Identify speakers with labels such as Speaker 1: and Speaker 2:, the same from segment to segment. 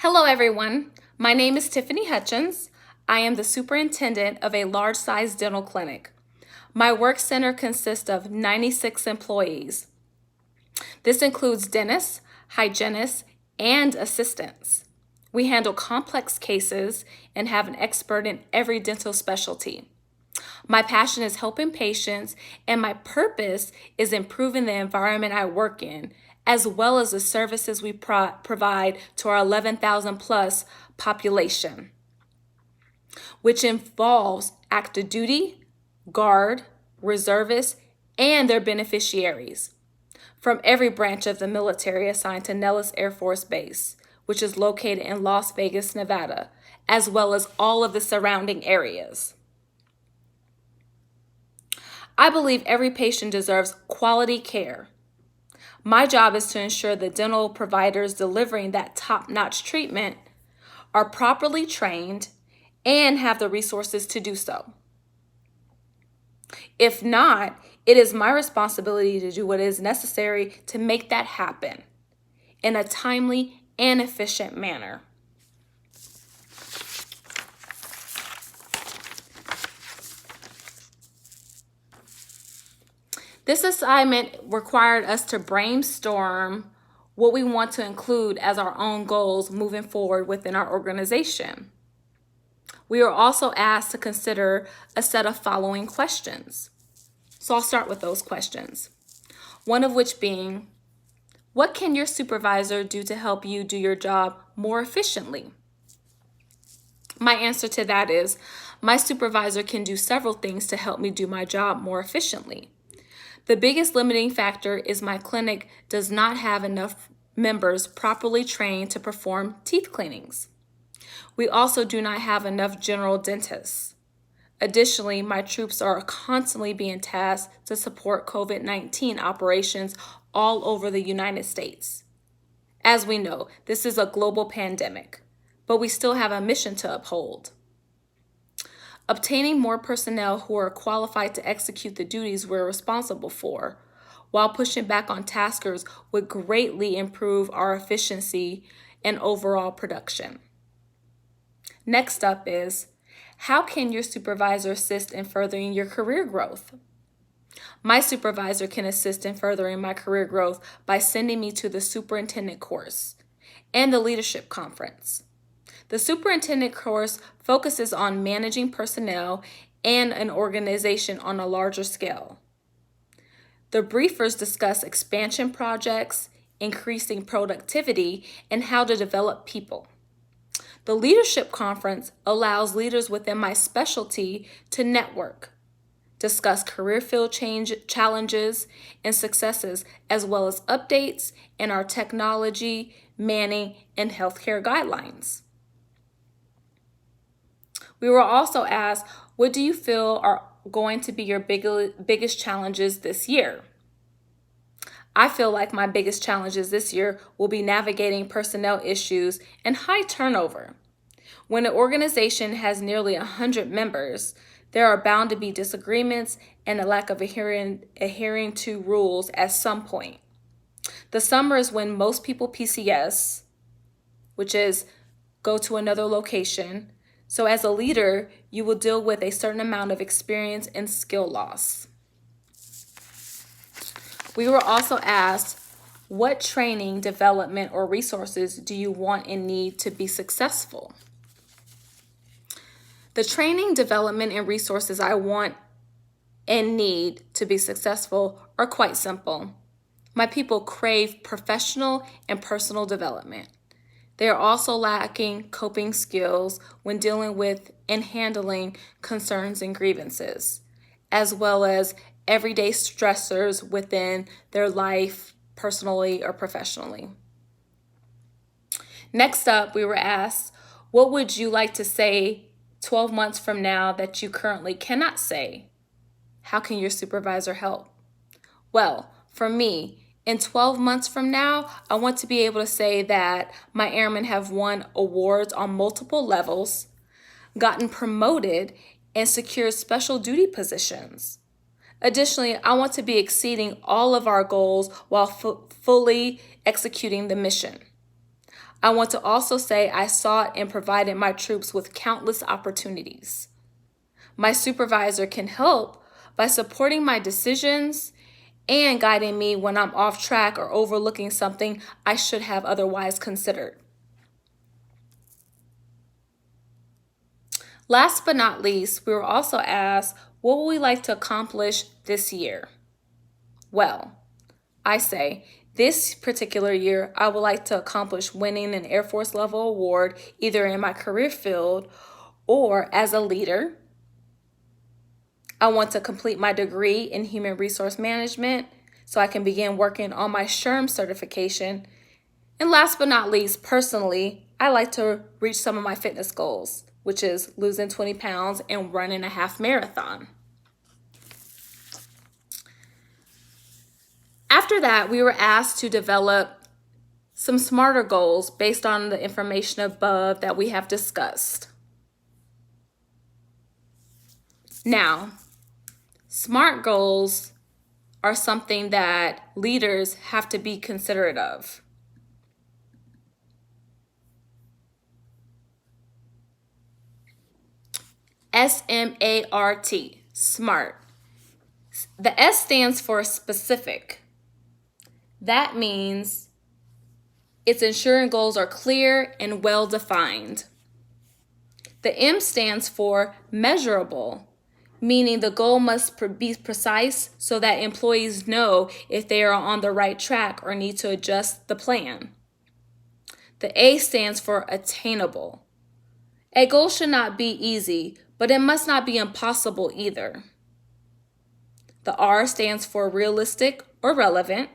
Speaker 1: Hello, everyone. My name is Tiffany Hutchins. I am the superintendent of a large-sized dental clinic. My work center consists of 96 employees. This includes dentists, hygienists, and assistants. We handle complex cases and have an expert in every dental specialty. My passion is helping patients, and my purpose is improving the environment I work in, as well as the services we provide to our 11,000 plus population, which involves active duty, guard, reservists, and their beneficiaries from every branch of the military assigned to Nellis Air Force Base, which is located in Las Vegas, Nevada, as well as all of the surrounding areas. I believe every patient deserves quality care. My job is to ensure the dental providers delivering that top-notch treatment are properly trained and have the resources to do so. If not, it is my responsibility to do what is necessary to make that happen in a timely and efficient manner. This assignment required us to brainstorm what we want to include as our own goals moving forward within our organization. We are also asked to consider a set of following questions. So I'll start with those questions. One of which being, what can your supervisor do to help you do your job more efficiently? My answer to that is, my supervisor can do several things to help me do my job more efficiently. The biggest limiting factor is my clinic does not have enough members properly trained to perform teeth cleanings. We also do not have enough general dentists. Additionally, my troops are constantly being tasked to support COVID-19 operations all over the United States. As we know, this is a global pandemic, but we still have a mission to uphold. Obtaining more personnel who are qualified to execute the duties we're responsible for, while pushing back on taskers, would greatly improve our efficiency and overall production. Next up is, how can your supervisor assist in furthering your career growth? My supervisor can assist in furthering my career growth by sending me to the superintendent course and the leadership conference. The superintendent course focuses on managing personnel and an organization on a larger scale. The briefers discuss expansion projects, increasing productivity, and how to develop people. The leadership conference allows leaders within my specialty to network, discuss career field challenges and successes, as well as updates in our technology, manning, and healthcare guidelines. We were also asked, what do you feel are going to be your biggest challenges this year? I feel like my biggest challenges this year will be navigating personnel issues and high turnover. When an organization has nearly 100 members, there are bound to be disagreements and a lack of adhering to rules at some point. The summer is when most people PCS, which is go to another location. So as a leader, you will deal with a certain amount of experience and skill loss. We were also asked, what training, development, or resources do you want and need to be successful? The training, development, and resources I want and need to be successful are quite simple. My people crave professional and personal development. They are also lacking coping skills when dealing with and handling concerns and grievances, as well as everyday stressors within their life, personally or professionally. Next up, we were asked, what would you like to say 12 months from now that you currently cannot say? How can your supervisor help? Well, for me, in 12 months from now, I want to be able to say that my airmen have won awards on multiple levels, gotten promoted, and secured special duty positions. Additionally, I want to be exceeding all of our goals while fully executing the mission. I want to also say I sought and provided my troops with countless opportunities. My supervisor can help by supporting my decisions and guiding me when I'm off track or overlooking something I should have otherwise considered. Last but not least, we were also asked, what would we like to accomplish this year? Well, I say, this particular year, I would like to accomplish winning an Air Force level award, either in my career field or as a leader. I want to complete my degree in human resource management so I can begin working on my SHRM certification. And last but not least, personally, I like to reach some of my fitness goals, which is losing 20 pounds and running a half marathon. After that, we were asked to develop some smarter goals based on the information above that we have discussed. Now, SMART goals are something that leaders have to be considerate of. S-M-A-R-T, SMART. The S stands for specific. That means it's ensuring goals are clear and well defined. The M stands for measurable, meaning the goal must be precise so that employees know if they are on the right track or need to adjust the plan. The A stands for attainable. A goal should not be easy, but it must not be impossible either. The R stands for realistic or relevant.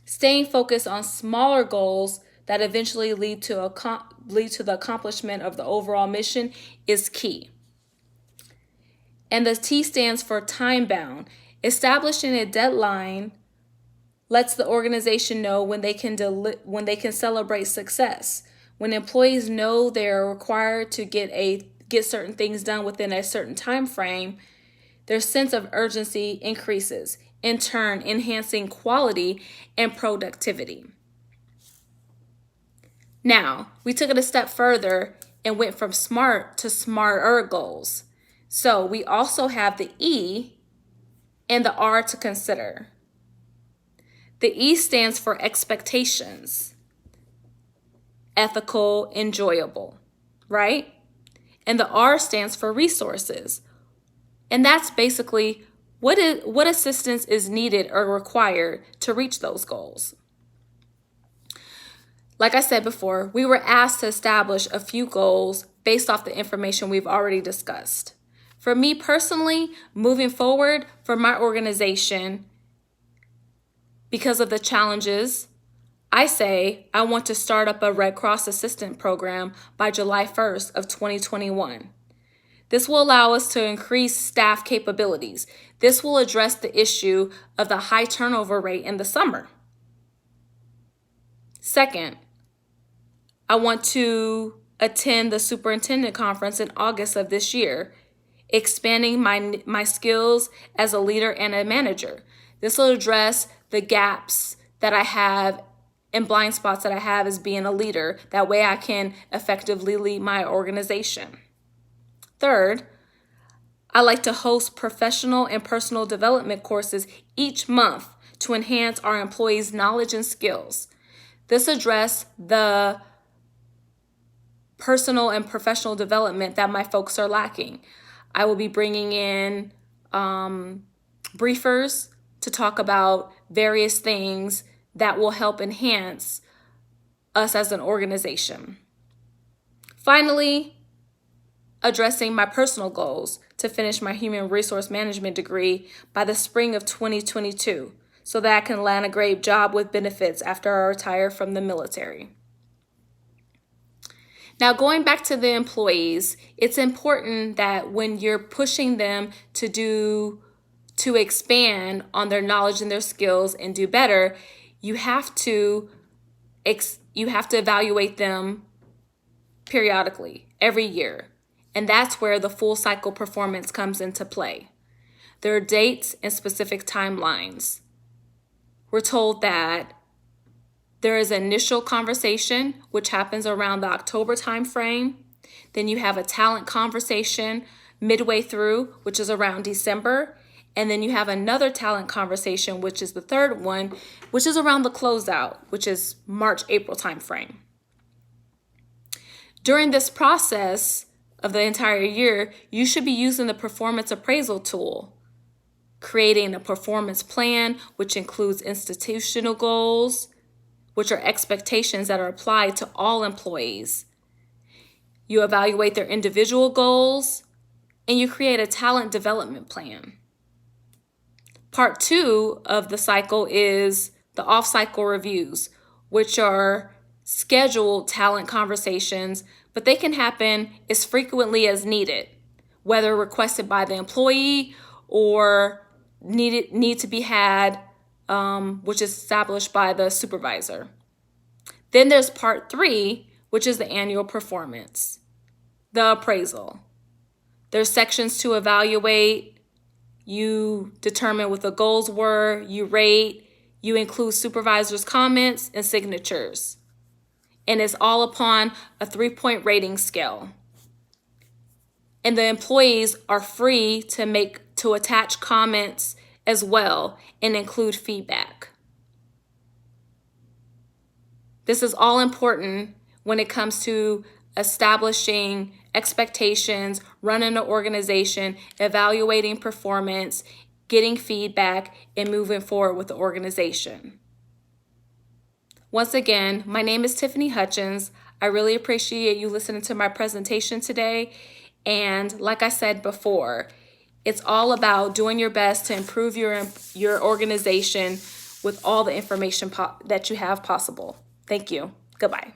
Speaker 1: Staying focused on smaller goals that eventually lead to the accomplishment of the overall mission is key. And the T stands for time-bound. Establishing a deadline lets the organization know when they can celebrate success. When employees know they're required to get certain things done within a certain time frame, their sense of urgency increases, in turn enhancing quality and productivity. Now, we took it a step further and went from SMART to SMARTer goals. So we also have the E and the R to consider. The E stands for expectations, ethical, enjoyable, right? And the R stands for resources. And that's basically what assistance is needed or required to reach those goals. Like I said before, we were asked to establish a few goals based off the information we've already discussed. For me personally, moving forward for my organization, because of the challenges, I say I want to start up a Red Cross Assistant Program by July 1st of 2021. This will allow us to increase staff capabilities. This will address the issue of the high turnover rate in the summer. Second, I want to attend the superintendent conference in August of this year, expanding my skills as a leader and a manager. This will address the gaps that I have and blind spots that I have as being a leader. That way I can effectively lead my organization. Third, I like to host professional and personal development courses each month to enhance our employees' knowledge and skills. This addresses the personal and professional development that my folks are lacking. I will be bringing in briefers to talk about various things that will help enhance us as an organization. Finally, addressing my personal goals to finish my human resource management degree by the spring of 2022 so that I can land a great job with benefits after I retire from the military. Now, going back to the employees, it's important that when you're pushing them to expand on their knowledge and their skills and do better, you have to evaluate them periodically, every year. And that's where the full cycle performance comes into play. There are dates and specific timelines. We're told that There is an initial conversation, which happens around the October timeframe. Then you have a talent conversation midway through, which is around December. And then you have another talent conversation, which is the third one, which is around the closeout, which is March, April timeframe. During this process of the entire year, you should be using the performance appraisal tool, creating a performance plan, which includes institutional goals, which are expectations that are applied to all employees. You evaluate their individual goals, and you create a talent development plan. Part 2 of the cycle is the off-cycle reviews, which are scheduled talent conversations, but they can happen as frequently as needed, whether requested by the employee or need to be had, which is established by the supervisor. Then there's part 3, which is the annual performance, the appraisal. There's sections to evaluate. You determine what the goals were, you rate, you include supervisors' comments and signatures. And it's all upon a 3-point rating scale. And the employees are free to attach comments as well and include feedback. This is all important when it comes to establishing expectations, running an organization, evaluating performance, getting feedback, and moving forward with the organization. Once again, my name is Tiffany Hutchins. I really appreciate you listening to my presentation today. And like I said before, it's all about doing your best to improve your organization with all the information that you have possible. Thank you. Goodbye.